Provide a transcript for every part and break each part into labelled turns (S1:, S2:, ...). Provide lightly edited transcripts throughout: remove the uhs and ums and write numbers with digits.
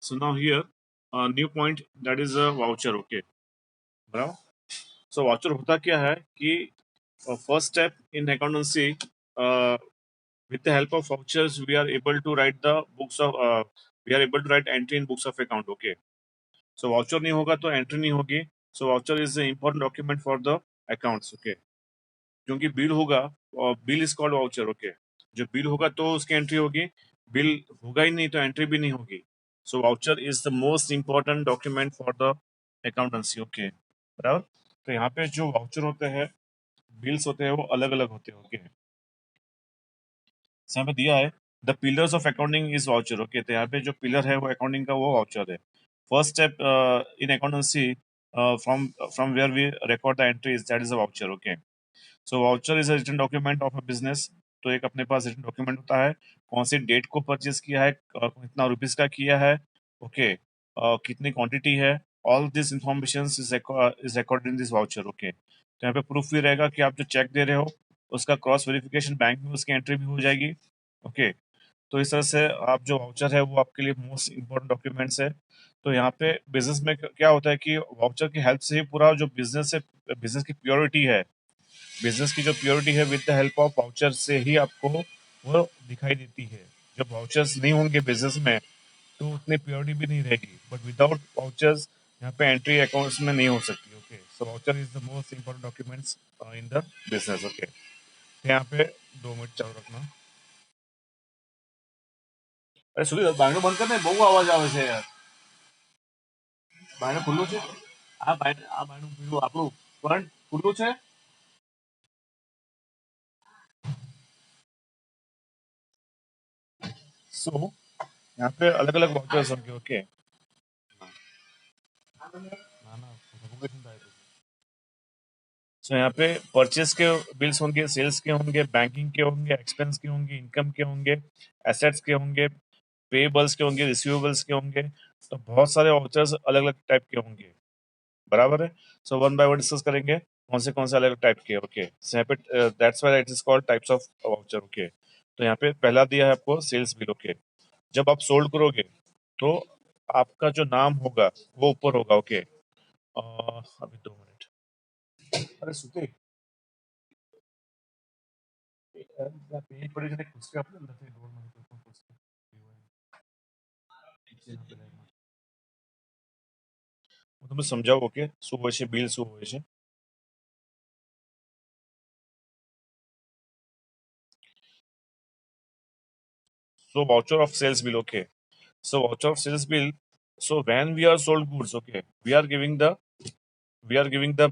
S1: So now here, a new point, that is a voucher. Okay, बराबर. So voucher होता क्या है कि first step in accountancy, uh, with the help of vouchers we are able to write the books of we are able to write entry in books of account. Okay, so voucher नहीं होगा तो entry नहीं होगी. So voucher is an important document for the accounts. Okay, क्योंकि bill होगा और bill is called voucher. Okay, जो bill होगा तो उसकी एंट्री होगी, बिल होगा ही नहीं तो एंट्री भी नहीं होगी. So voucher is the most important document for the accountancy. Okay, बराबर. तो यहाँ पे जो वाउचर होते हैं, बिल्स होते हैं, वो अलग अलग होते हैं. ओके, यहाँ पे दिया है the pillars of accounting is voucher. Okay, तो यहाँ पे जो पिलर है वो अकाउंटिंग का, वो वाउचर है. First step in accountancy, from from where we record the entries, that is a voucher. Okay, so voucher is a written document of a business. तो एक अपने पास रिटन डॉक्यूमेंट होता है, कौन सी डेट को परचेज किया है, कितना रुपीस का किया है. ओके, कितनी क्वांटिटी है, all this information is recorded in this voucher. Okay, तो यहाँ पे प्रूफ भी रहेगा कि आप जो चेक दे रहे हो उसका क्रॉस वेरिफिकेशन बैंक में उसकी एंट्री भी हो जाएगी. ओके, तो इस तरह से आप जो वाउचर है वो आपके लिए मोस्ट इंपॉर्टेंट डॉक्यूमेंट्स है. तो यहाँ पे बिजनेस में क्या होता है कि वाउचर की हेल्प से ही पूरा जो बिजनेस है, बिजनेस की प्योरिटी है, बिजनेस की जो प्योरिटी है, with the help of voucher से ही आपको वो दिखाई देती है. जब वाउचर्स नहीं होंगे बिजनेस में तो उतनी प्योरिटी भी नहीं रहेगी, बट विदाउट वाउचर्स यहाँ पे एंट्री अकाउंट्स में नहीं हो सकती. Okay, so voucher is the most important documents in the business. Okay, यहाँ पे 2 मिनट चालू रखना. અરે સુધીર બાયણું બંધ કર ને, બહુ અવાજ આવે છે યાર. બાયણું ખુલ્લું છે? આ બાયણું પેલું આપણું ફ્રન્ટ ખુલ્લું છે. सो यहाँ पे अलग अलग वाउचर्स होंगे. ओके, ना ना सफोकेशन था. सो यहाँ पे परचेस के बिल्स होंगे, सेल्स के होंगे, बैंकिंग के होंगे, एक्सपेंस के होंगे, इनकम के होंगे, एसेट्स के होंगे, पेबल्स के होंगे, रिसीवेबल्स के होंगे. तो बहुत सारे वाउचर्स अलग अलग टाइप के होंगे, बराबर है. So one by one discuss करेंगे कौन से अलग अलग टाइप के. ओके, सो यहाँ पे that's why it is called types of voucher. Okay, तो यहाँ पे पहला दिया है आपको सेल्स बिल. ओके, जब आप सोल्ड करोगे तो आपका जो नाम होगा वो ऊपर होगा. ओके, अभी 2 मिनट. अरे सुते पेज पड़े जने खुसके આપણે નથી ડોર માં કોઈ પણ ખુસકે હું તમને સમજાવું. ઓકે, શું હોય છે બિલ, શું હોય છે. So voucher of sales bill. Okay, so voucher of sales bill, so when we are sold goods, okay, we are giving the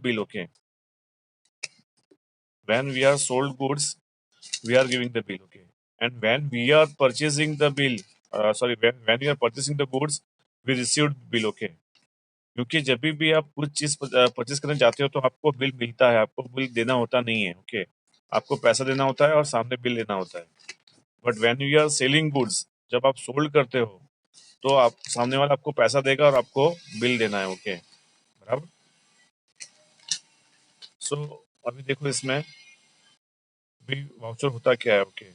S1: bill. Okay, when we are sold goods we are giving the bill. Okay, and when we are purchasing the bill, sorry, when we are purchasing the goods we received bill. Okay, क्योंकि जब भी आप कुछ चीज purchase करने जाते हो तो आपको बिल मिलता है, आपको बिल देना होता नहीं है. ओके, आपको पैसा देना होता है और सामने बिल लेना होता है. But when you are selling goods, जब आप सोल्ड करते हो तो आप सामने वाला आपको पैसा देगा और आपको बिल देना है. ओके, बराबर. सो अभी देखो इसमें भी वाउचर होता क्या है. ओके,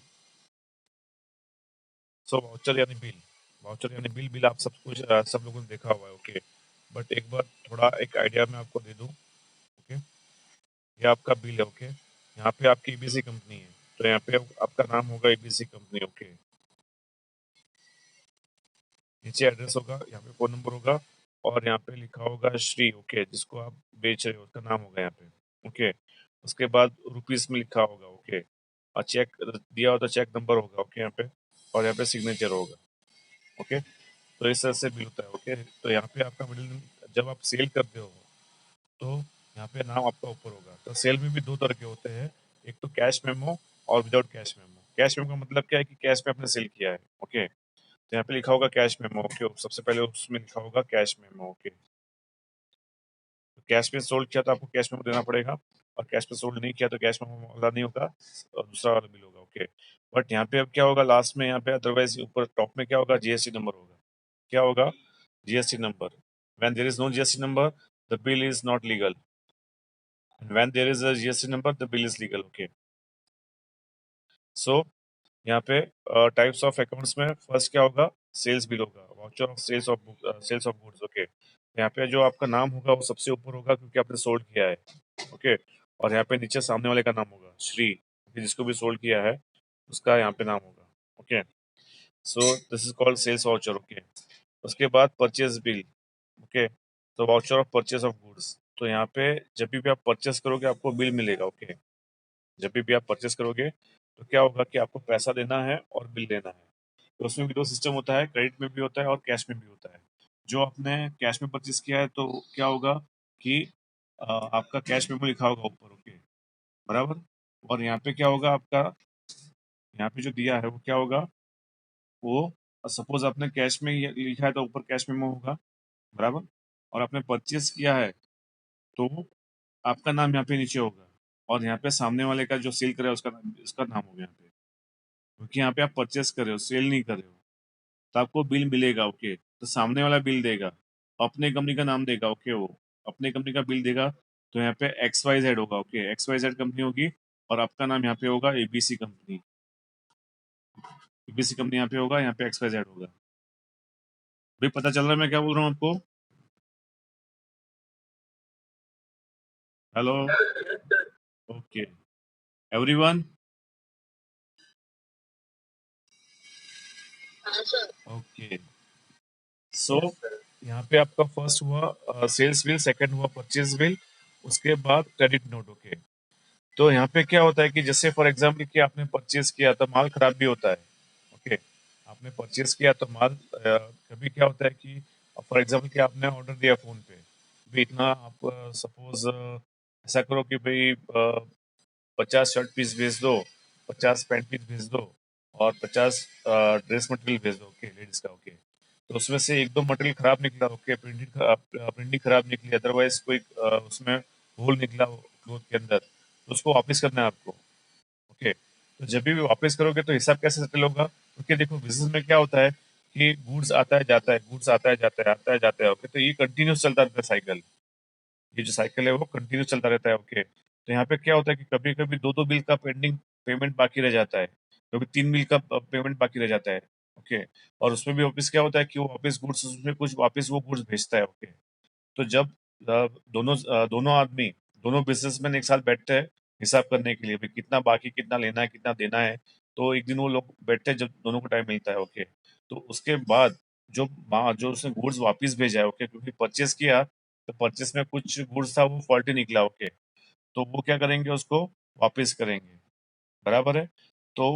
S1: सो वाउचर यानी बिल, वाउचर यानी बिल. बिल आप सब कुछ सब लोगों ने देखा हुआ है. ओके, बट एक बार थोड़ा एक आइडिया मैं आपको दे दूं. ओके, ये आपका बिल है. ओके, यहाँ पे आपकी ईबीसी कंपनी है, तो यहाँ पे आपका नाम होगा ईबीसी कंपनी. ओके, नीचे एड्रेस होगा, यहाँ पे फोन नंबर होगा और यहाँ पे लिखा होगा श्री. ओके, जिसको आप बेच रहे हो उसका नाम होगा यहाँ पे. ओके, उसके बाद रुपीस में लिखा होगा. ओके, और चेक दिया होता, चेक नंबर होगा. ओके, यहाँ पे और यहाँ पे सिग्नेचर होगा. ओके, तो इस तरह से बिल होता है. ओके, तो यहाँ पे आपका मिडिल, जब आप सेल करते हो तो यहाँ पे नाम आपका ऊपर होगा. तो सेल में भी दो तरह के होते हैं, एक तो कैश मेमो और without cash memo. Cash memo का मतलब क्या है कि कैश में आपने सेल किया है. ओके, तो यहाँ पे लिखा होगा कैश मेमो. ओके, सबसे पहले उसमें लिखा होगा कैश मेमो. ओके, तो कैश में सोल्ड किया तो आपको कैश मेमो देना पड़ेगा, और कैश में सोल्ड नहीं किया तो कैश मेमो वाला नहीं होगा और दूसरा वाला बिल होगा. ओके, बट यहाँ पे अब क्या होगा लास्ट में, यहाँ पे अदरवाइज ऊपर टॉप में क्या होगा, जीएसटी नंबर होगा. क्या होगा, GST number. When there is no GST number the bill is not legal. And when there is a GST number, the bill is legal. Okay. So यहाँ पे टाइप्स ऑफ अकाउंट्स में first क्या होगा, sales bill होगा, voucher of sales of goods. Okay, यहाँ पे जो आपका नाम होगा वो सबसे ऊपर होगा क्योंकि आपने सोल्ड किया है। ओके, और यहाँ पे नीचे सामने वाले का नाम होगा श्री, जिसको भी सोल्ड किया है उसका यहाँ पे नाम होगा। Okay, so this is called sales voucher. Okay, उसके बाद परचेज बिल। ओके, तो voucher of purchase of goods, तो यहाँ पे जब भी आप परचेस करोगे आपको बिल मिलेगा। ओके, जब भी आप परचेस करोगे तो क्या होगा कि आपको पैसा देना है और बिल देना है। तो उसमें भी दो सिस्टम होता है, क्रेडिट में भी होता है और कैश में भी होता है। जो आपने कैश में परचेस किया है तो क्या होगा कि आपका कैश मेमो लिखा होगा ऊपर। ओके, बराबर। और यहाँ पे क्या होगा आपका, यहाँ पे जो दिया है वो क्या होगा, वो सपोज आपने कैश में ये लिखा है तो ऊपर कैश मेमो होगा, बराबर। और आपने परचेस किया है तो आपका नाम यहाँ पे नीचे होगा, और यहाँ पे सामने वाले का जो सेल करे उसका नाम होगा यहाँ पे, क्योंकि यहाँ पे आप परचेस कर रहे हो, सेल नहीं कर रहे हो। तो आपको बिल मिलेगा। ओके, तो सामने वाला बिल देगा, अपने कंपनी का नाम देगा। ओके, वो अपने कंपनी का बिल देगा, तो यहाँ पे XYZ होगा। ओके, XYZ कंपनी होगी और आपका नाम यहाँ पे होगा ABC कंपनी। ABC कंपनी यहाँ पे होगा, यहाँ पे XYZ होगा। भाई पता चल रहा है मैं क्या बोल रहा हूँ आपको? Hello, okay everyone, okay. So यहाँ पे आपका फर्स्ट हुआ सेल्स बिल, सेकंड हुआ परचेज बिल, उसके बाद क्रेडिट नोट। ओके, तो यहाँ पे क्या होता है कि जैसे फॉर एग्जाम्पल कि आपने परचेज किया तो माल खराब भी होता है। ओके, आपने परचेज किया तो माल कभी क्या होता है कि फॉर एग्जाम्पल कि आपने ऑर्डर दिया फोन पे, भी इतना आप सपोज ऐसा करो कि भाई 50 शर्ट पीस भेज दो, 50 पैंट पीस भेज दो और 50 ड्रेस मटेरियल भेज दो। ओके, लेडीज का। ओके, तो उसमें से एक दो मटेरियल खराब निकला। ओके, प्रिंटिंग खराब निकली, अदरवाइज कोई उसमें होल निकला क्लोथ के अंदर, तो उसको वापस करना है आपको। ओके, तो जब भी वापस करोगे तो हिसाब कैसे सेटल होगा, क्योंकि देखो बिजनेस में क्या होता है कि गुड्स आता है जाता है, गुड्स आता है जाता है, आता है जाता है। ओके, तो ये कंटिन्यूस चलता रहता है साइकिल, ये जो साइकिल है वो कंटिन्यू चलता रहता है। ओके, तो यहाँ पे क्या होता है कि कभी कभी दो दो बिल का पेंडिंग पेमेंट बाकी रह जाता है, कभी तीन बिल का पेमेंट बाकी रह जाता है। ओके, और उसमें भी वापस क्या होता है कि वो वापस गुड्स, उसमें कुछ वापस वो गुड्स भेजता है। ओके, तो जब दोनों आदमी, दोनों बिजनेसमैन एक साथ बैठते हैं हिसाब करने के लिए भी कितना बाकी, कितना लेना है, कितना देना है, तो एक दिन वो लोग बैठते हैं जब दोनों को टाइम मिलता है। ओके, तो उसके बाद जो उसने गुड्स वापस भेजा है, ओके, क्योंकि परचेस किया तो परचेस में कुछ गुड्स था वो फॉल्टी निकला। ओके, तो वो क्या करेंगे, उसको वापस करेंगे, बराबर है। तो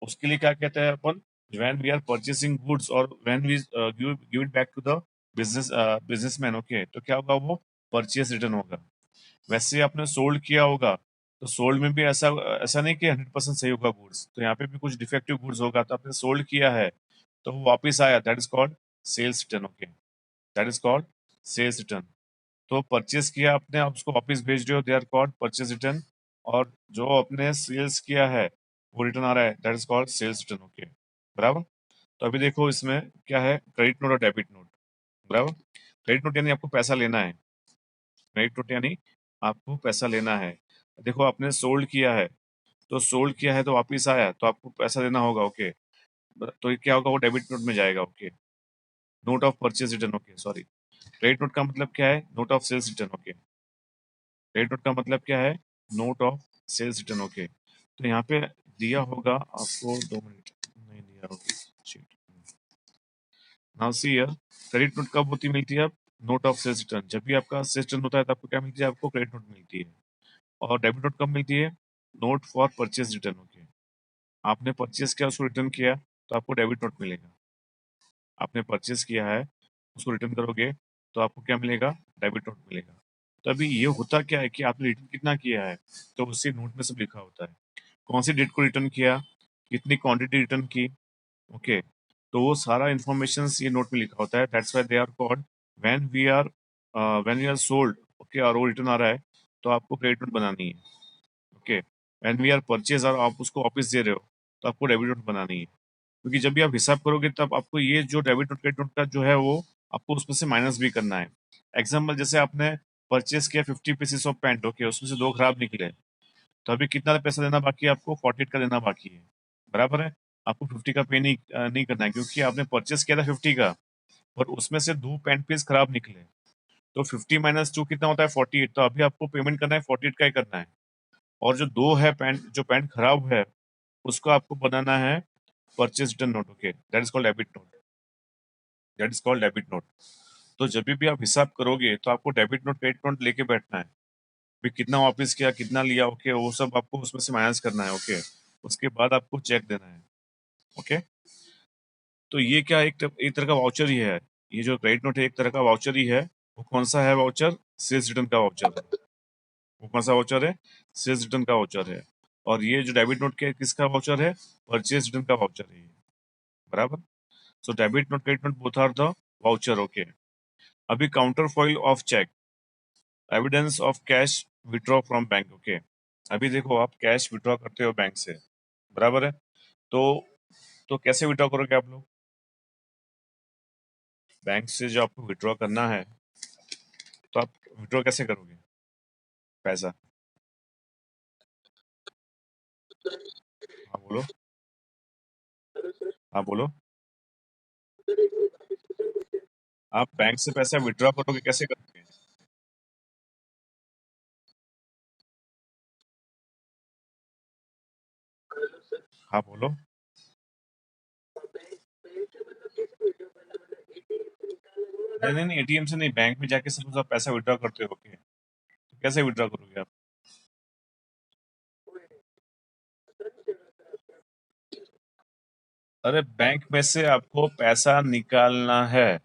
S1: उसके लिए क्या कहते हैं अपन, when we are purchasing goods और when we give it back to the businessman. Okay, तो क्या होगा, वो परचेस रिटर्न होगा। वैसे ही आपने सोल्ड किया होगा तो सोल्ड में भी ऐसा ऐसा नहीं कि 100% सही होगा गुड्स, तो यहाँ पे भी कुछ डिफेक्टिव गुड्स होगा। तो आपने सोल्ड किया है तो वो वापस आया, that is called sales return. Okay, that is called sales return. तो परचेस किया आपने, आप उसको वापस भेज रहे हो, they are called purchase return. और जो आपने सेल्स किया है वो रिटर्न आ रहा है, that is called sales return. Okay, बराबर। तो अभी देखो इसमें क्या है, क्रेडिट नोट और डेबिट नोट, बराबर। क्रेडिट नोट यानी आपको पैसा लेना है, क्रेडिट नोट यानी आपको पैसा लेना है। देखो आपने सोल्ड किया है, तो सोल्ड किया है तो वापिस आया तो आपको पैसा देना होगा। ओके, तो ये क्या होगा, वो डेबिट नोट में जाएगा। Okay, note of purchase return. Okay, sorry, credit note का मतलब क्या है, note of sales return. Okay, credit note का मतलब क्या है, note of sales return. Okay, तो यहाँ पे दिया होगा आपको, 2 मिनट नहीं दिया। Okay, now see here, credit note कब होती मिलती है, अब नोट ऑफ सेल्स रिटर्न, जब भी आपका सेल्स रिटर्न होता है तो आपको क्या मिलती है, आपको क्रेडिट नोट मिलती है। और डेबिट नोट कब मिलती है, note for purchase return. Okay, आपने परचेज किया उसको रिटर्न किया तो आपको डेबिट नोट मिलेगा। आपने परचेज किया है उसको रिटर्न करोगे तो आपको क्या मिलेगा, डेबिट नोट मिलेगा। तो अभी ये होता क्या है कि आपने रिटर्न कितना किया है तो उससे नोट में सब लिखा होता है, कौन सी डेट को रिटर्न किया, कितनी क्वांटिटी रिटर्न की। ओके, तो वो सारा इन्फॉर्मेशन ये नोट में लिखा होता है, that's why they are called, when we are when we are sold. Okay, और वो रिटर्न आ रहा है तो आपको क्रेडिट नोट बनानी है। Okay, when we are purchase और आप उसको वापस दे रहे हो तो आपको डेबिट नोट बनानी है, क्योंकि जब भी आप हिसाब करोगे तब आपको ये जो डेबिट नोट क्रेडिट नोट का जो है वो आपको उसमें से माइनस भी करना है। एग्जाम्पल जैसे आपने परचेस किया 50 पीसेस ऑफ पैंट, ओके, उसमें से 2 खराब निकले, तो अभी कितना पैसा देना बाकी है आपको? 48 का देना बाकी है, बराबर है। आपको 50 का पे नहीं करना है, क्योंकि आपने परचेस किया था 50 का, और उसमें से 2 पैंट पीस खराब निकले, तो 50 माइनस 2 कितना होता है? 48। तो अभी आपको पेमेंट करना है 48 का ही करना है, और जो 2 है पैंट, जो पैंट खराब है, उसको आपको बनाना है purchase return note, okay, that is called debit note, that is called debit note. तो जब भी आप हिसाब करोगे तो आपको डेबिट नोट क्रेडिट नोट लेके बैठना है, भी कितना वापस किया, कितना लिया, ओके, वो सब आपको उसमें से माइनस करना है, ओके। उसके बाद आपको चेक देना है, ओके। तो ये क्या, एक तरह का वाउचर ही है। ये जो क्रेडिट नोट है एक तरह का वाउचर ही है। वो कौन सा है वाउचर? सेल्स रिटर्न का वाउचर है। वो कौन सा वाउचर है? सेल्स रिटर्न का वाउचर है। और ये जो डेबिट नोट के किसका वाउचर है? परचेज रिटर्न का वाउचर है ये, बराबर। So debit note credit note both are the voucher, okay. अभी counterfoil of cheque, evidence of cash withdraw from bank, okay. अभी देखो, आप कैश विड्रॉ करते हो बैंक से, बराबर है। तो कैसे विड्रॉ करोगे आप लोग? बैंक से जो आपको विड्रॉ करना है, तो आप विड्रॉ कैसे करोगे पैसा? हाँ बोलो, हाँ बोलो। आप बैंक से पैसा विड्रॉ करोगे, कैसे करोगे? हाँ बोलो। नहीं नहीं नहीं, एटीएम से नहीं, बैंक में जाके सपोज आप पैसा विड्रॉ करते हो, ओके, तो कैसे विड्रॉ करोगे आप? अरे बैंक में से आपको पैसा निकालना है।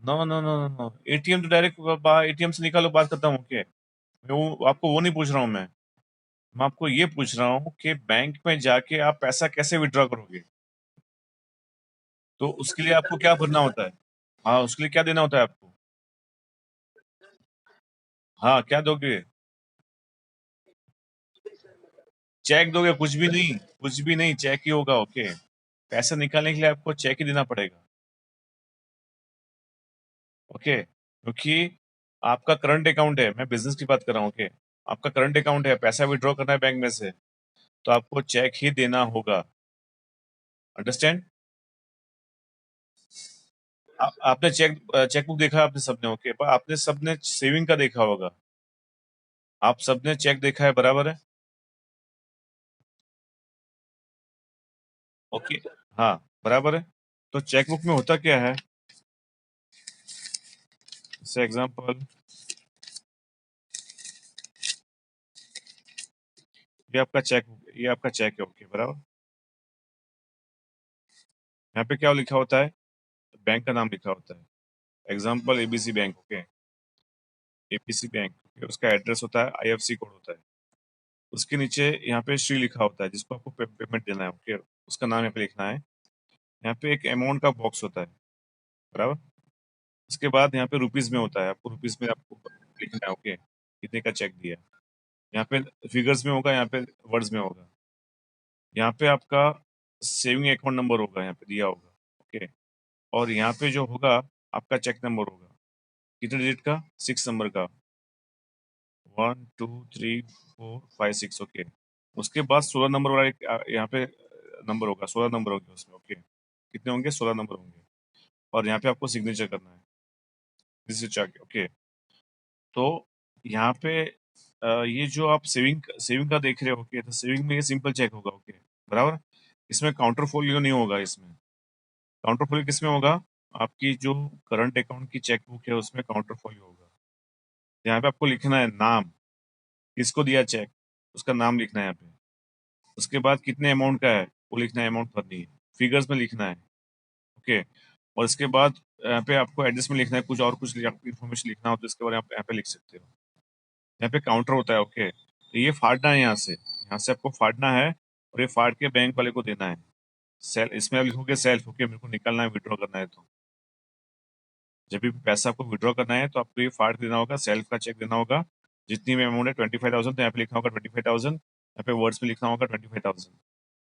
S1: No no no no no, ATM तो डायरेक्ट, एटीएम से निकालो, बात करता हूँ, ओके। मैं वो आपको वो नहीं पूछ रहा हूँ मैं आपको ये पूछ रहा हूँ कि बैंक में जाके आप पैसा कैसे विड्रॉ करोगे? तो उसके लिए आपको क्या भरना होता है? हाँ, उसके लिए क्या देना होता है आपको? हाँ, क्या दोगे? चेक दोगे? कुछ भी नहीं, कुछ भी नहीं, चेक ही होगा, ओके। पैसा निकालने के लिए आपको चेक ही देना पड़ेगा, ओके, क्योंकि आपका करंट अकाउंट है, मैं बिजनेस की बात कर रहा हूँ, ओके। आपका करंट अकाउंट है, पैसा विड्रॉ करना है बैंक में से, तो आपको चेक ही देना होगा, अंडरस्टैंड? आपने चेकबुक देखा है आपने सबने, ओके, पर आपने सबने सेविंग का देखा होगा, आप सबने चेक देखा है, बराबर है, ओके। हाँ, बराबर है। तो चेकबुक में होता क्या है? जैसे एग्जांपल, ये आपका चेक है, ओके, बराबर। यहाँ पे क्या लिखा होता है? बैंक का नाम लिखा होता है, example ABC bank, okay, ABC bank, okay. उसका एड्रेस होता है, आईएफसी कोड होता है। उसके नीचे यहाँ पे श्री लिखा होता है, जिसको आपको पेमेंट देना है, ओके। उसका नाम यहाँ पे लिखना है। यहाँ पे एक अमाउंट का बॉक्स होता है, बराबर। उसके बाद यहाँ पे रुपीज में होता है, आपको रुपीज में आपको लिखना है, ओके, कितने का चेक दिया। यहाँ पे फिगर्स में होगा, यहाँ पे वर्ड्स में होगा। यहाँ पे आपका सेविंग अकाउंट नंबर होगा, यहाँ पे दिया होगा, ओके। और यहाँ पे जो होगा, आपका चेक नंबर होगा, कितने डिजिट का? 6 नंबर का, 1 2 3 4 5 6, ओके। उसके बाद 16 नंबर वाला यहाँ पे नंबर होगा, 16 नंबर होंगे उसमें, ओके। कितने होंगे? 16 नंबर होंगे। और यहाँ पे आपको सिग्नेचर करना है, दिस इज चेक, ओके। तो यहाँ पे ये जो आप सेविंग सेविंग का देख रहे हो, ओके, तो सेविंग में ये सिंपल चेक होगा, ओके, बराबर। इसमें काउंटर फोलियो नहीं होगा, इसमें काउंटर फोलियो किसमें होगा? आपकी जो करंट अकाउंट की चेकबुक है उसमें काउंटर फोलियो होगा। यहाँ पे आपको लिखना है नाम, किसको दिया चेक, उसका नाम लिखना है यहाँ पे। उसके बाद कितने अमाउंट का है वो लिखना है, अमाउंट भरनी है, फिगर्स में लिखना है, ओके। और इसके बाद यहाँ पे आपको एड्रेस में लिखना है, कुछ और कुछ इन्फॉर्मेशन लिखना हो तो इसके बारे में आप यहाँ पे लिख सकते हो। यहाँ पे काउंटर होता है, ओके। तो ये फाड़ना है, यहाँ से आपको फाड़ना है, और ये फाड़ के बैंक वाले को देना है। सेल, इसमें आप लिखोगे सेल्फ, ओके, मेरे को निकालना है, विड्रॉ करना है। तो जब भी पैसा आपको विड्रॉ करना है तो आपको ये फाड़ देना होगा, सेल्फ का चेक देना होगा। जितनी भी अमाउंट है 25,000, तो यहाँ पे लिखना होगा 25,000, यहाँ पे वर्ड्स में लिखना होगा 25,000,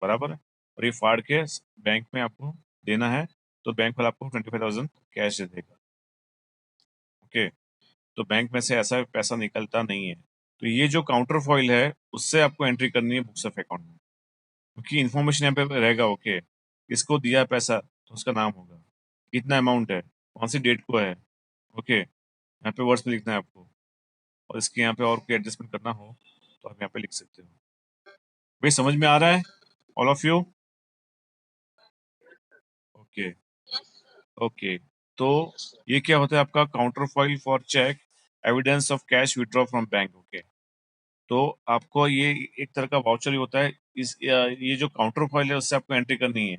S1: बराबर है। और ये फाड़ के बैंक में आपको देना है, तो बैंक वाला आपको 25,000 कैश दे देगा। ओके, तो बैंक में से ऐसा पैसा निकलता नहीं है। तो ये जो काउंटर फॉइल है उससे आपको एंट्री करनी है बुक्स ऑफ अकाउंट में, क्योंकि इन्फॉर्मेशन यहाँ पे रहेगा। ओके, किसको दिया पैसा तो उसका नाम होगा, कितना अमाउंट है, कौन सी डेट को है। ओके, यहाँ पे वर्ड्स में लिखना है आपको, और इसके यहाँ पे और कोई एडजस्टमेंट करना हो तो आप यहाँ पे लिख सकते हो। भाई समझ में आ रहा है all of you? Okay okay, तो ये क्या होता है आपका counter foil for cheque evidence of cash withdraw from bank. Okay, तो आपको ये एक तरह का वाउचर ही होता है। ये जो काउंटर फॉइल है उससे आपको एंट्री करनी है,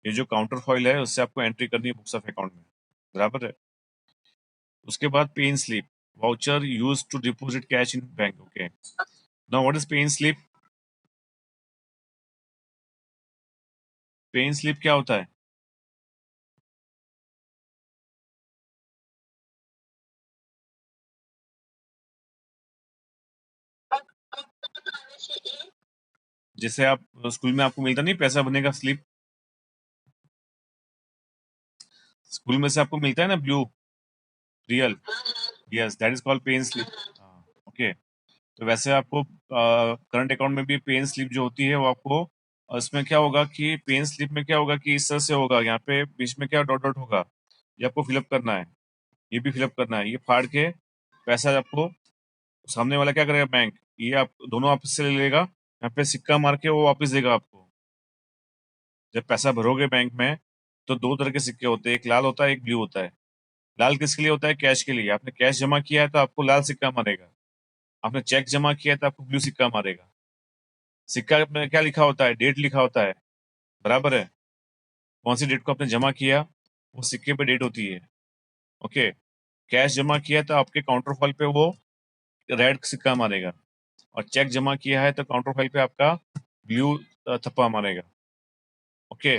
S1: ये जो काउंटर फॉइल है उससे आपको एंट्री करनी है बुक्स ऑफ अकाउंट में, बराबर है। उसके बाद pay in slip, voucher use to deposit cash in bank. Okay, now what is pay in slip? पे इन स्लिप क्या होता है? जैसे आप स्कूल में आपको मिलता नहीं पैसा भरने का स्लिप, स्कूल में से आपको मिलता है ना blue real, yes that is called पे इन स्लिप। ओके, तो वैसे आपको करंट अकाउंट में भी पेन स्लिप जो होती है वो आपको, इसमें क्या होगा कि पेन स्लिप में क्या होगा कि इस तरह से होगा, यहाँ पे बीच में क्या डॉट डॉट होगा, ये आपको फिलअप करना है, ये भी फिलअप करना है। ये फाड़ के पैसा आपको सामने वाला क्या करेगा बैंक, ये आप दोनों आपस से ले लेगा, यहाँ पे सिक्का मार के वो वापस देगा आपको। जब पैसा भरोगे बैंक में तो दो तरह के सिक्के होते हैं, एक लाल होता है एक ब्लू होता है। लाल किसके लिए होता है? कैश के लिए। आपने कैश जमा किया है तो आपको लाल सिक्का मारेगा, आपने चेक जमा किया है तो आपको ब्लू सिक्का मारेगा। सिक्का में क्या लिखा होता है? डेट लिखा होता है, बराबर है। कौन सी डेट को आपने जमा किया वो सिक्के पे डेट होती है। ओके, कैश जमा किया तो आपके काउंटर फॉइल पे वो रेड सिक्का मारेगा, और चेक जमा किया है तो काउंटर फॉइल पे आपका ब्लू थप्पा मारेगा। ओके,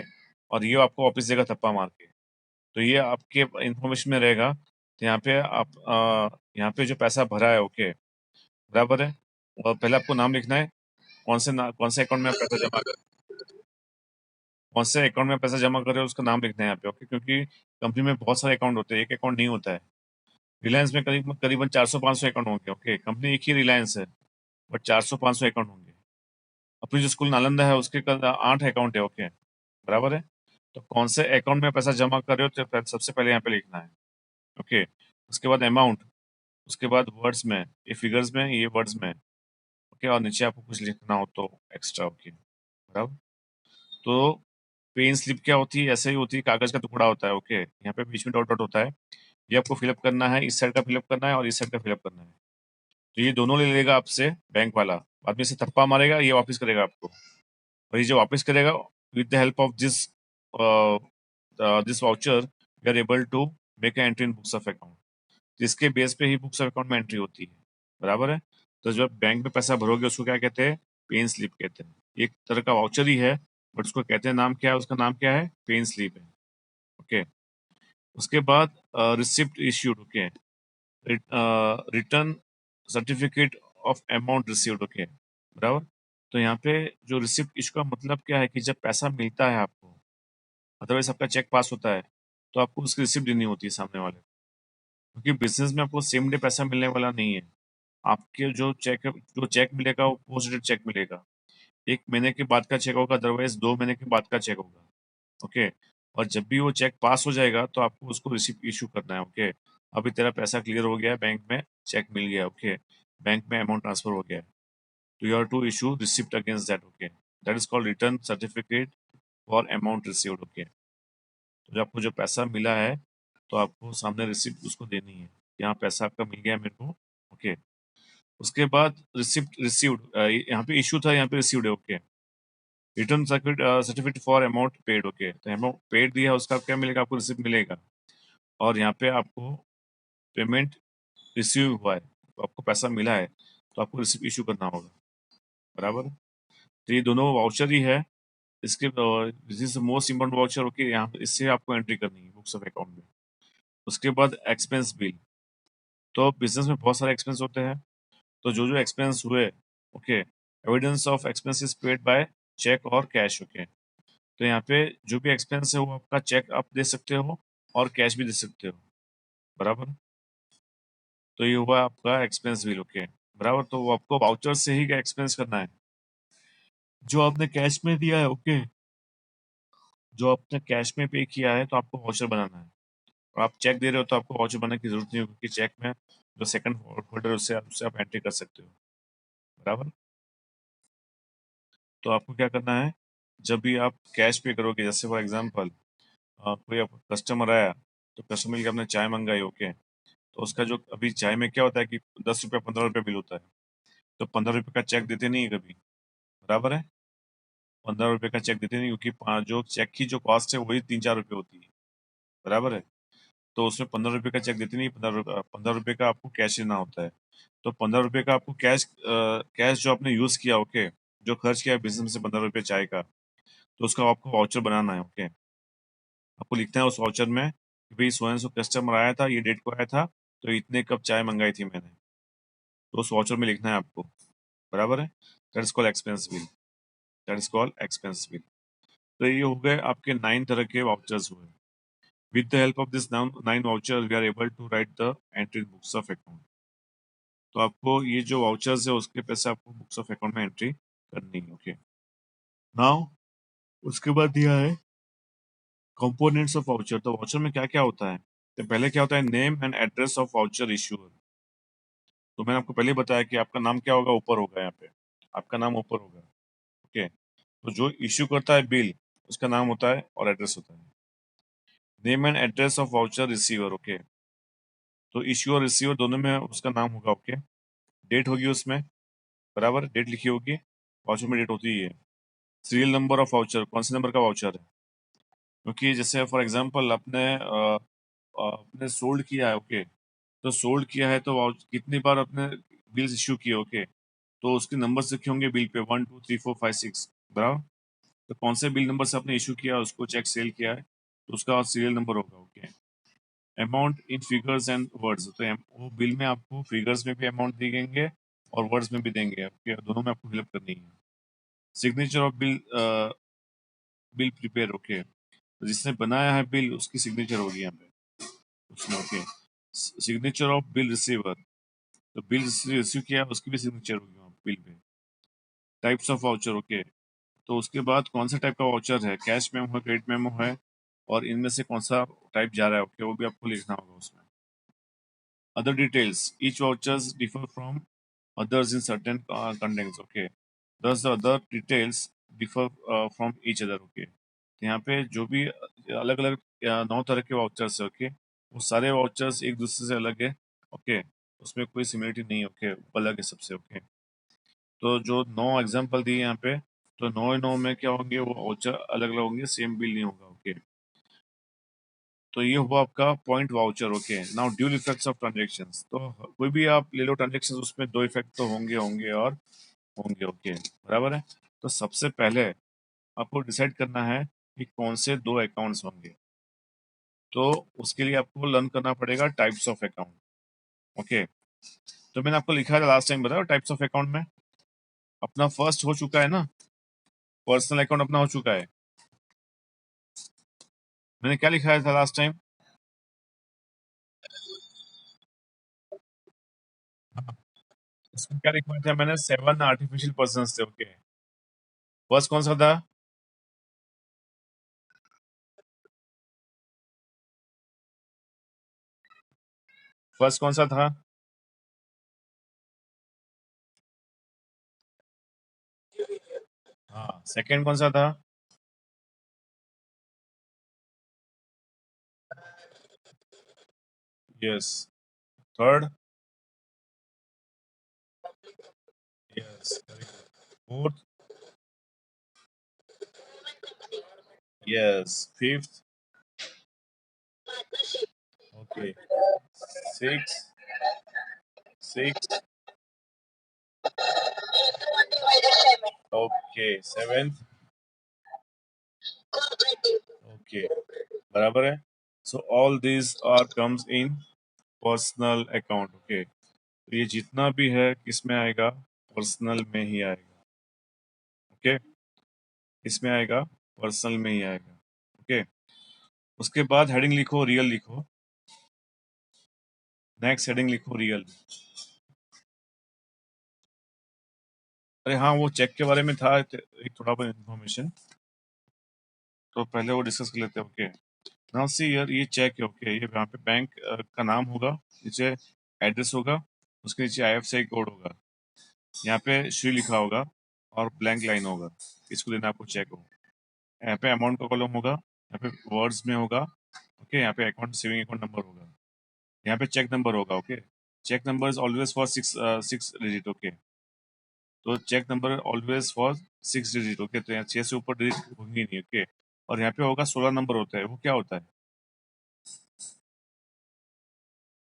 S1: और ये आपको वापस देगा थप्पा मार के। तो ये आपके इंफॉर्मेशन में रहेगा। तो यहाँ पे आप यहाँ पे जो पैसा भरा है, ओके बराबर है, और पहले आपको नाम लिखना है, कौन से अकाउंट में आप पैसा जमा कर, कौन से अकाउंट में पैसा जमा कर रहे हो उसका नाम लिखना है यहाँ पे। ओके, क्योंकि कंपनी में बहुत सारे अकाउंट होते हैं, एक अकाउंट नहीं होता है। रिलायंस में करीबन 400-500 अकाउंट होंगे। ओके, कंपनी एक ही रिलायंस है, बट 400-500 अकाउंट होंगे। अपनी जो स्कूल नालंदा है उसके कल 8 अकाउंट है। ओके, बराबर है। तो कौन से अकाउंट में पैसा जमा कर रहे हो तो सबसे पहले यहाँ पे लिखना है। ओके, उसके बाद अमाउंट, उसके बाद वर्ड्स में, ये फिगर्स में, ये वर्ड्स में। ओके, और नीचे आपको कुछ लिखना हो तो एक्स्ट्रा। ओके, बराबर। तो पेन स्लिप क्या होती है? ऐसे ही होती है, कागज का टुकड़ा होता है। ओके, यहाँ पे बीच में डॉट डॉट होता है, ये आपको फिलअप करना है, इस साइड का फिलअप करना है और इस साइड का फिलअप करना है। तो ये दोनों ले लेगा आपसे बैंक वाला, बाद में से थप्पा मारेगा, ये वापस करेगा आपको। और ये जो वापस करेगा, with the help of this voucher we are able to make a entry in books of account. जिसके बेस पे ही बुक्स ऑफ अकाउंट में एंट्री होती है, बराबर है। तो जब बैंक में पैसा भरोगे उसको क्या कहते हैं? पेन स्लिप कहते हैं। एक तरह का वाउचर ही है, बट उसको कहते हैं, नाम क्या है उसका? नाम क्या है? पेन स्लिप है। ओके, उसके बाद receipt issued. Okay, return certificate of amount received. Okay, बराबर। तो यहाँ पे जो रिसिप्ट इशू का मतलब क्या है कि जब पैसा मिलता है आपको, अदरवाइज आपका चेक पास होता है, तो आपको उसकी रिसिप्ट देनी होती है सामने वाले को। क्योंकि बिजनेस में आपको सेम डे पैसा मिलने वाला नहीं है। आपके जो चेक मिलेगा वो पोस्ट डेट चेक मिलेगा, 1 महीने के बाद का चेक होगा, अदरवाइज 2 महीने के बाद का चेक होगा। ओके, और जब भी वो चेक पास हो जाएगा तो आपको उसको रिसिप्ट इशू करना है। ओके, अभी तेरा पैसा क्लियर हो गया है, बैंक में चेक मिल गया। ओके, बैंक में अमाउंट ट्रांसफर हो गया है, तो you have to issue receipt against that. Okay, that is called return certificate for amount received. Okay, तो जब आपको जो पैसा मिला है तो आपको सामने रिसिप्ट उसको देनी है, यहाँ पैसा आपका मिल गया है मेरे को। ओके, उसके बाद रिसिप्ट रिसीव्ड, यहाँ पे इशू था, यहाँ पे रिसीव्ड है। Okay, return certificate for amount paid. Okay, तो अमाउंट पेड दिया है उसका क्या मिलेगा? आपको रिसिप्ट मिलेगा। और यहाँ पे आपको पेमेंट रिसीव हुआ है, तो आपको पैसा मिला है, तो आपको रिसिप्ट इशू करना होगा, बराबर। तो ये दोनों वाउचर ही है। इसके this is most important voucher. Okay, यहाँ इससे आपको एंट्री करनी है बुक्स ऑफ अकाउंट में। उसके बाद एक्सपेंस बिल, तो बिजनेस में बहुत सारे एक्सपेंस होते हैं, तो जो जो एक्सपेंस हुए, okay, evidence of expenses paid by cheque और कैश। ओके, तो तो यहाँ पे जो भी एक्सपेंस है वो आपका चेक आप दे सकते हो और कैश भी दे सकते हो, बराबर। तो ये हुआ आपका एक्सपेंस बिल, ओके, बराबर। तो वो आपको वाउचर से ही एक्सपेंस करना है जो आपने कैश में दिया है, ओके। जो आपने कैश में पे किया है तो आपको वाउचर बनाना है, और आप चेक दे रहे हो तो आपको वाउचर बनाने की जरूरत नहीं होगी, क्योंकि चेक में जो सेकंड होल्डर उससे आप एंट्री कर सकते हो, बराबर। तो आपको क्या करना है, जब भी आप कैश पे करोगे, जैसे फॉर एग्जांपल कोई कस्टमर आया, तो कस्टमर की आपने चाय मंगाई, ओके। तो उसका जो अभी चाय में क्या होता है कि 10 रुपये 15 रुपये बिल होता है, तो 15 रुपये का चेक देते नहीं है कभी, बराबर है। 15 रुपये का चेक देते नहीं, क्योंकि जो चेक की जो कॉस्ट है वही 3-4 रुपये होती है, बराबर है। तो उसमें 15 रुपये का चेक देते नहीं, 15 रुपये का आपको कैश लेना होता है। तो 15 रुपये का आपको कैश कैश जो आपने यूज किया, ओके, जो खर्च किया बिजनेस में से 15 रुपये चाय का, तो उसका आपको वाउचर बनाना है, ओके। आपको लिखना है उस वाउचर में कि भाई सो एंड सो कस्टमर आया था, ये डेट को आया था, तो इतने कप चाय मंगाई थी मैंने, तो उस वाउचर में लिखना है आपको, बराबर है। That is called expense bill, that is called expense bill. तो ये हो गए आपके 9 तरह के वाउचर्स हुए। With the help of this 9 vouchers we are able to write the entry books of account. तो आपको ये जो वाउचर्स है उसके पैसे आपको बुक्स ऑफ अकाउंट में एंट्री करनी है, ओके। नाउ उसके बाद दिया है कंपोनेंट्स ऑफ वाउचर। तो वाउचर में क्या क्या होता है, तो पहले क्या होता है, name and address of voucher issuer. तो मैंने आपको पहले बताया कि आपका नाम क्या होगा, ऊपर होगा, यहाँ पे आपका नाम ऊपर होगा, ओके। तो जो इश्यू करता है बिल, उसका नाम होता है और एड्रेस होता है। Name and address of voucher receiver, okay. तो इश्यू और रिसीवर दोनों में उसका नाम होगा, ओके। डेट होगी उसमें, बराबर, डेट लिखी होगी, वाउचर में डेट होती ही है। सीरियल नंबर ऑफ वाउचर, कौन से नंबर का वाउचर है, क्योंकि जैसे फॉर एग्जांपल आपने सोल्ड किया है, ओके। तो सोल्ड किया है तो कितनी बार आपने बिल्स इश्यू किए, ओके। तो उसके नंबर लिखे होंगे बिल पे, 1 2 3 4 5 6, बराबर। तो कौन से बिल नंबर से आपने इशू किया, उसको चेक सेल किया है, तो उसका सीरियल नंबर होगा, okay. Amount in figures and words, तो वो बिल में आपको फिगर्स में भी अमाउंट देंगे और वर्ड्स में भी देंगे, आपके दोनों में आपको फिलअप करनी है। Signature of bill, bill prepare, okay. तो जिसने बनाया है बिल उसकी सिग्नेचर होगी यहाँ पे उसमें, okay. Signature of bill receiver, तो बिल रिसीव किया उसकी भी सिग्नेचर होगी वहाँ bill pay. Types of voucher, okay. तो उसके बाद कौन सा टाइप का वाउचर है, कैश मेमो है, क्रेडिट मेमो है, और इनमें से कौन सा टाइप जा रहा है, ओके, वो भी आपको लिखना होगा उसमें। Other details. Each vouchers differ from others in certain contexts. Okay. Thus, the other details differ from each other. Okay. तो यहाँ पे जो भी अलग अलग 9 तरह के वाउचर्स है, ओके, वो सारे वाउचर्स एक दूसरे से अलग है, ओके। उसमें कोई सिमिलरिटी नहीं है, ओके, अलग है सबसे, ओके। तो जो 9 एग्जाम्पल दिए यहाँ पे, तो 9 में क्या होंगे, वो वाउचर अलग अलग होंगे, सेम बिल नहीं होगा, ओके। तो ये हुआ आपका point voucher, okay. Now dual effects of transactions, तो कोई भी आप ले लो ट्रांजेक्शंस, उसमें 2 इफेक्ट तो होंगे होंगे और होंगे, ओके, बराबर है। तो सबसे पहले आपको डिसाइड करना है कि कौन से 2 अकाउंट्स होंगे। तो उसके लिए आपको लर्न करना पड़ेगा टाइप्स ऑफ अकाउंट, ओके। तो मैंने आपको लिखा था लास्ट टाइम, बताओ टाइप्स ऑफ अकाउंट में अपना फर्स्ट हो चुका है ना, पर्सनल अकाउंट अपना हो चुका है। मैंने क्या लिखाया था लास्ट टाइम, उसमें क्या लिखा था मैंने, 7 आर्टिफिशियल पर्सन थे, ओके। फर्स्ट कौन सा था, फर्स्ट कौन सा था, हाँ। सेकंड कौन सा था, yes. Third, yes. Fourth, yes. Fifth, okay. Six, six, okay. Seventh, okay, बराबर है। So all this are comes in personal account, okay. तो ये जितना भी है किस में आएगा, पर्सनल में ही आएगा, ओके, इसमें आएगा पर्सनल में ही आएगा। ओके, उसके बाद हेडिंग लिखो रियल लिखो, नेक्स्ट हेडिंग लिखो रियल। अरे हाँ, वो चेक के बारे में था एक थोड़ा बहुत इन्फॉर्मेशन, तो पहले वो डिस्कस कर लेते हैं। ओके, नाउ सी हियर, ये चेक है। ओके, ये यहाँ पे बैंक का नाम होगा, नीचे एड्रेस होगा, उसके नीचे आईएफएससी कोड होगा, यहाँ पे श्री लिखा होगा और ब्लैंक लाइन होगा, इसको देना आपको चेक हो। यहाँ पे अमाउंट का कॉलम होगा, यहाँ पे वर्ड्स में होगा। ओके, यहाँ पे अकाउंट सेविंग अकाउंट नंबर होगा, यहाँ पे चेक नंबर होगा। Okay, cheque number is always for six digit. Okay, तो cheque number always for 6 digit. Okay, तो यहाँ 6 से ऊपर डिजिट होंगी नहीं। ओके, और यहाँ पे होगा 16 नंबर होता है, वो क्या होता है?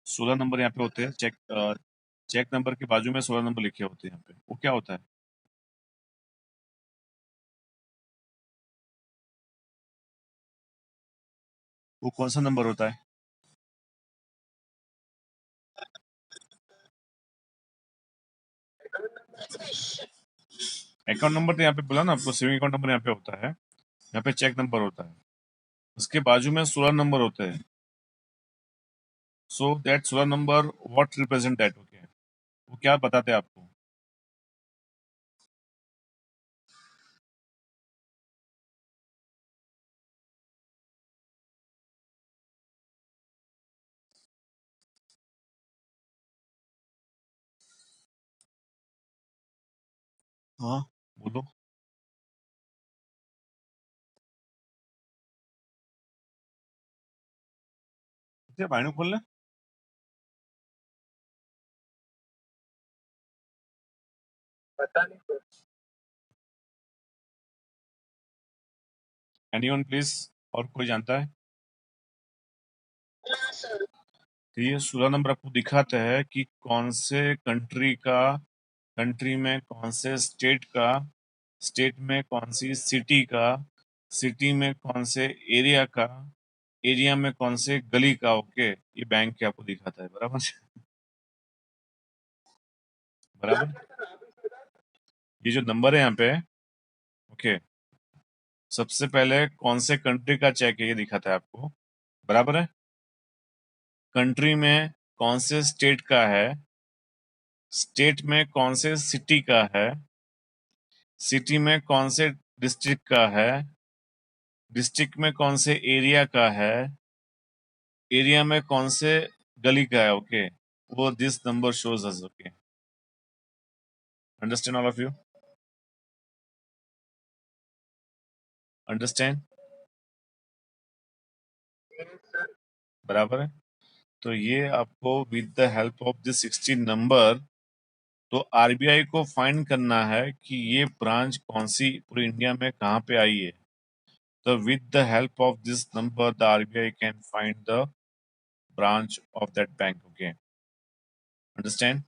S1: 16 नंबर यहाँ पे होते हैं, चेक नंबर के बाजू में 16 नंबर लिखे होते हैं यहाँ पे, वो क्या होता है? वो कौन सा नंबर होता है? अकाउंट नंबर तो यहाँ पे बोला ना आपको, सेविंग अकाउंट नंबर यहाँ पे होता है, यहाँ पे चेक नंबर होता है, उसके बाजू में 16 नंबर होते हैं। So that 16 number what represent that? Okay, वो क्या बताते हैं आपको? हाँ, बोलो। बाइनू खोल ले। एनीवन प्लीज, और कोई जानता है? तो ये 16 नंबर आपको दिखाता है कि कौन से कंट्री में कौन से स्टेट में कौन सी सिटी में कौन से एरिया में कौन से गली का। ओके, ये बैंक के आपको दिखाता है, बराबर। बराबर, ये जो नंबर है यहाँ पे, ओके, सबसे पहले कौन से कंट्री का चेक है ये दिखाता है आपको, बराबर है। कंट्री में कौन से स्टेट का है, स्टेट में कौन से सिटी का है, सिटी में कौन से डिस्ट्रिक्ट का है, डिस्ट्रिक्ट में कौन से एरिया का है, एरिया में कौन से गली का है। ओके, वो this number shows us. Okay, understand all of you? Understand? बराबर है। तो ये आपको with the help of this 16 number, तो आरबीआई को फाइंड करना है कि ये ब्रांच कौन सी पूरे इंडिया में कहाँ पे आई है। तो with the help of this number the RBI can find the branch of that bank. Okay, understand?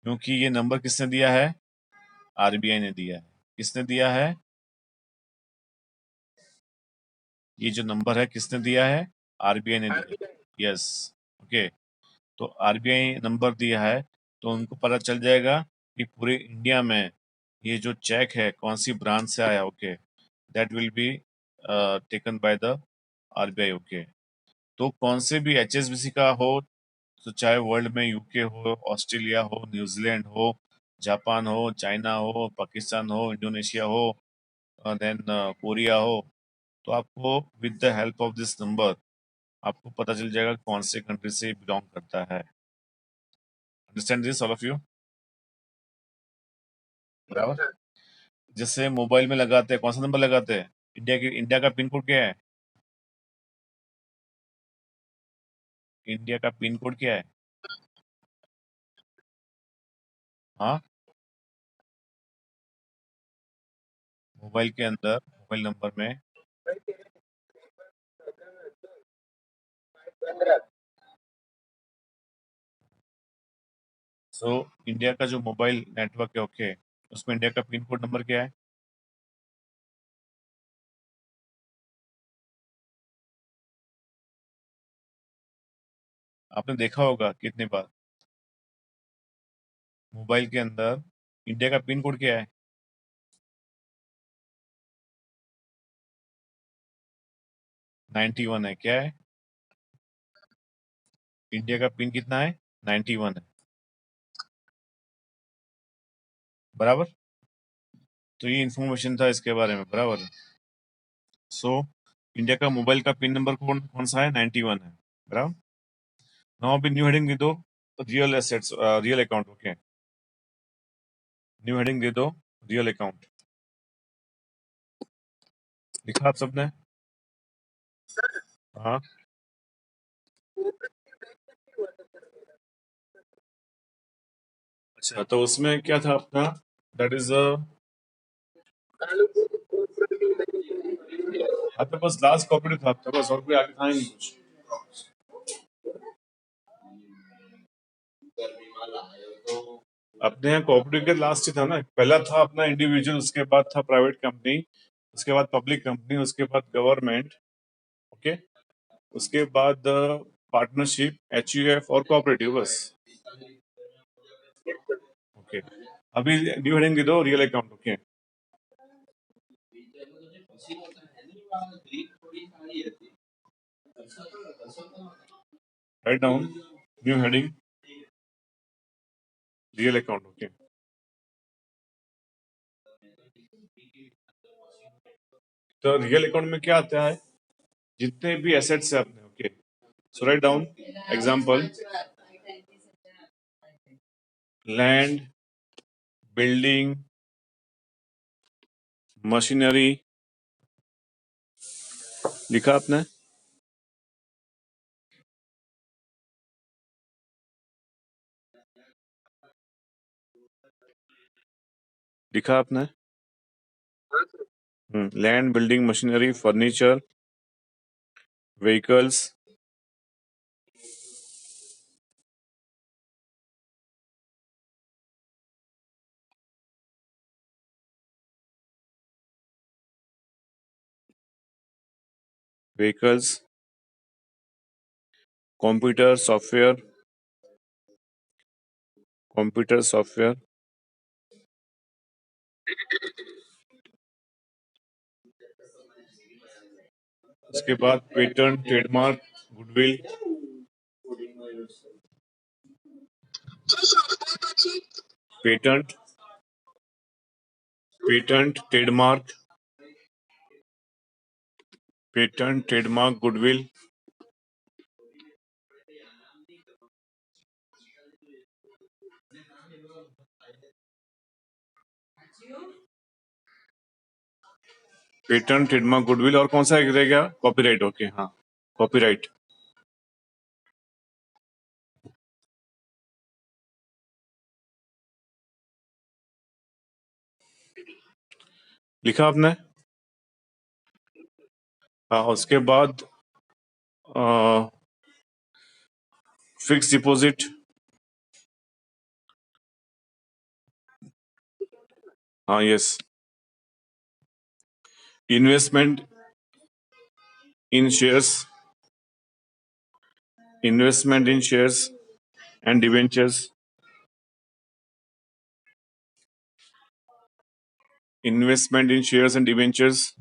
S1: क्योंकि ये नंबर किसने दिया है? आरबीआई ने दिया है। किसने दिया है? ये जो नंबर है किसने दिया है? आरबीआई ने दिया। यस। ओके, तो आरबीआई नंबर दिया है, तो उनको पता चल जाएगा कि पूरे इंडिया में ये जो चेक है कौन सी ब्रांच से आया। Okay, that will be taken by the RBI. Okay, तो कौन से भी एचएसबीसी का हो, तो चाहे वर्ल्ड में यूके हो, ऑस्ट्रेलिया हो, न्यूजीलैंड हो, जापान हो, चाइना हो, पाकिस्तान हो, इंडोनेशिया हो, देन कोरिया हो, तो आपको with the help of this number आपको पता चल जाएगा कौन से कंट्री से बिलोंग करता है। Understand this all of you? बराबर। जैसे मोबाइल में लगाते हैं, कौन सा नंबर लगाते हैं? इंडिया का पिन कोड क्या है? इंडिया का पिन कोड क्या है? हाँ, मोबाइल के अंदर मोबाइल नंबर में। सो इंडिया का जो मोबाइल नेटवर्क है, ओके, उसमें इंडिया का पिन कोड नंबर क्या है? आपने देखा होगा कितनी बार। मोबाइल के अंदर इंडिया का पिन कोड क्या है? 91 है, क्या है? इंडिया का पिन कितना है? 91 है, बराबर। तो ये इंफॉर्मेशन था इसके बारे में, बराबर। सो इंडिया का मोबाइल का पिन नंबर कौन कौन सा है? 91 है, बराबर। नाउ अभी न्यू हेडिंग दे दो, real assets, real account. Okay, new heading दे दो, रियल अकाउंट। लिखा आप सबने? हाँ, अच्छा, तो उसमें क्या था अपना? दैट इज आपके पास लास्ट कॉपरेटिव था आपके पास, और कोई आगे था ही नहीं कुछ। अपने यहाँ कोऑपरेटिव के लास्ट ही था ना, पहला था अपना इंडिविजुअल, उसके बाद था प्राइवेट कंपनी, उसके बाद पब्लिक कंपनी, उसके बाद गवर्नमेंट। ओके, उसके बाद पार्टनरशिप, एचयूएफ और कोऑपरेटिव, बस। ओके, अभी न्यू हेडिंग दे दो, real account. Okay, write down, new heading, real account. Okay, तो रियल अकाउंट में क्या आता है? जितने भी एसेट्स है अपने। Okay, so write down example, land, building, machinery. लिखा आपने? लिखा आपने? Land, building, machinery, furniture, vehicles, vehicles, computer software, computer software. उसके बाद patent, trademark, goodwill, patent, patent, trademark, patent, trademark, goodwill, patent, trademark, goodwill, और कौन सा एक रह गया? कॉपीराइट। ओके, हाँ, कॉपीराइट। लिखा आपने? हाँ, उसके बाद फिक्स डिपॉजिट। हाँ, yes. Investment in shares, investment in shares and debentures, investment in shares and debentures.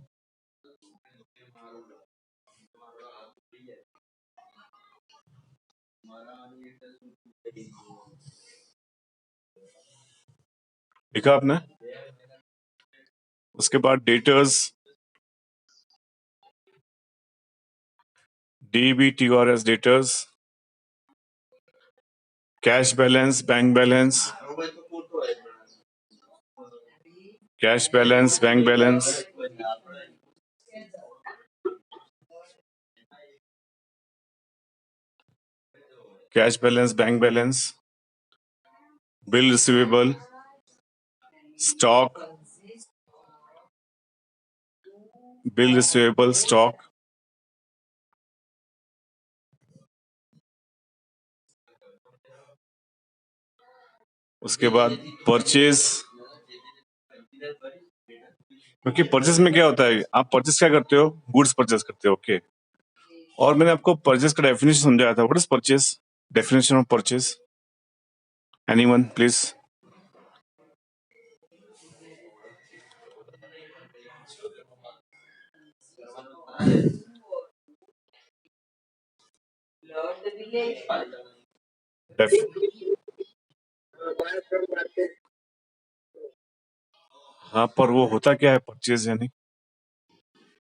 S1: लिखा आपने? उसके बाद debtors, DBTRS, debtors, cash balance, bank balance, cash balance, bank balance, cash balance, bank balance, bill receivable, stock, bill receivable, stock. उसके बाद purchase, क्योंकि purchase में क्या होता है, आप परचेज क्या करते हो? गुड्स परचेज करते हो। ओके, और मैंने आपको परचेज का डेफिनेशन समझाया था। What is purchase? Definition of purchase, anyone please? हाँ, पर वो होता क्या है परचेज यानी?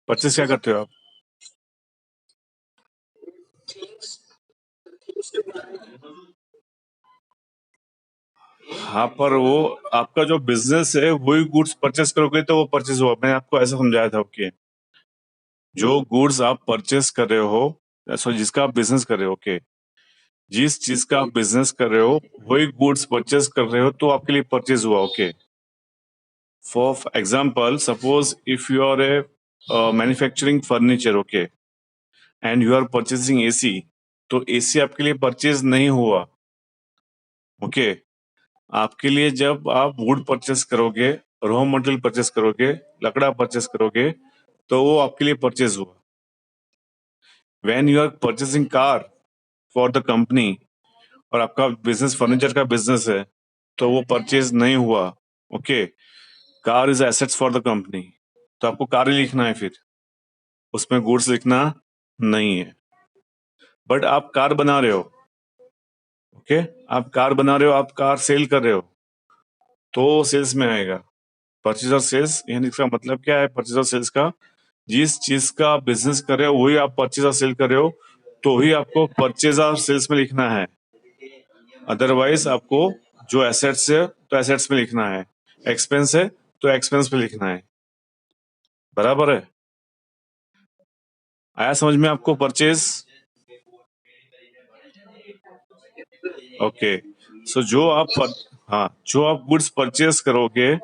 S1: परचेज क्या करते हो आप? हाँ, पर वो आपका जो बिजनेस है वही गुड्स परचेस करोगे तो वो परचेज हुआ। मैंने आपको ऐसा समझाया था कि जो गुड्स आप परचेस कर रहे हो, सॉरी जिसका आप बिजनेस कर रहे हो, ओके, जिस चीज का आप बिजनेस कर रहे हो वही गुड्स परचेस कर रहे हो तो आपके लिए परचेज हुआ, okay. For example, suppose if you are a manufacturing furniture, okay, and you are purchasing AC, तो एसी आपके लिए परचेज नहीं हुआ, ओके। आपके लिए जब आप वुड परचेस करोगे, रॉ मटेरियल परचेस करोगे, लकड़ा परचेस करोगे, तो वो आपके लिए परचेज हुआ। When you are purchasing car for the company, और आपका बिजनेस फर्नीचर का बिजनेस है, तो वो परचेज नहीं हुआ, okay. Car is assets for the company, तो आपको कार ही लिखना है, फिर उसमें गुड्स लिखना नहीं है। बट आप कार बना रहे हो, ओके, आप कार बना रहे हो, आप कार सेल कर रहे हो, तो सेल्स में आएगा। परचेज और सेल्स यानी इसका मतलब क्या है? परचेज और सेल्स का, जिस चीज का आप बिजनेस कर रहे हो वही आप परचेज और सेल कर रहे हो, तो ही आपको परचेज और सेल्स में लिखना है। अदरवाइज आपको जो एसेट्स है तो एसेट्स में लिखना है, एक्सपेंस है तो एक्सपेंस में लिखना है। बराबर है? आया समझ में आपको परचेज? ओके। सो हाँ, जो आप गुड्स परचेज करोगे,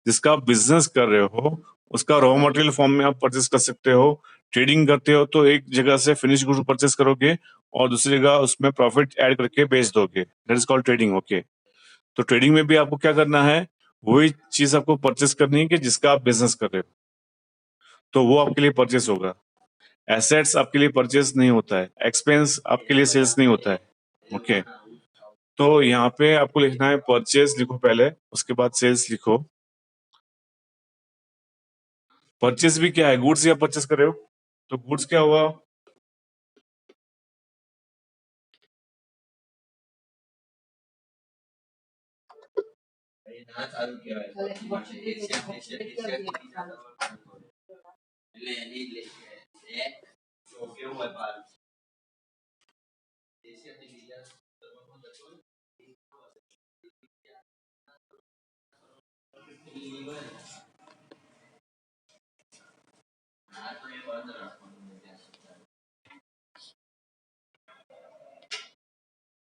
S1: जिसका आप बिजनेस कर रहे हो, उसका रॉ मटेरियल फॉर्म में आप परचेज कर सकते हो। ट्रेडिंग करते हो तो एक जगह से फिनिश गुड्स परचेज करोगे और दूसरी जगह उसमें प्रॉफिट ऐड करके बेच दोगे, that is called trading, okay. तो ट्रेडिंग में भी आपको क्या करना है? वही चीज आपको परचेज करनी है कि जिसका आप बिजनेस कर रहे हो, तो वो आपके लिए परचेज होगा। एसेट्स आपके लिए परचेज नहीं होता है, एक्सपेंस आपके लिए सेल्स नहीं होता है, ओके। तो यहाँ पे आपको लिखना है परचेज लिखो पहले, उसके बाद सेल्स लिखो। परचेज भी क्या है? गुड्स या परचेज कर रहे हो, तो गुड्स क्या हुआ?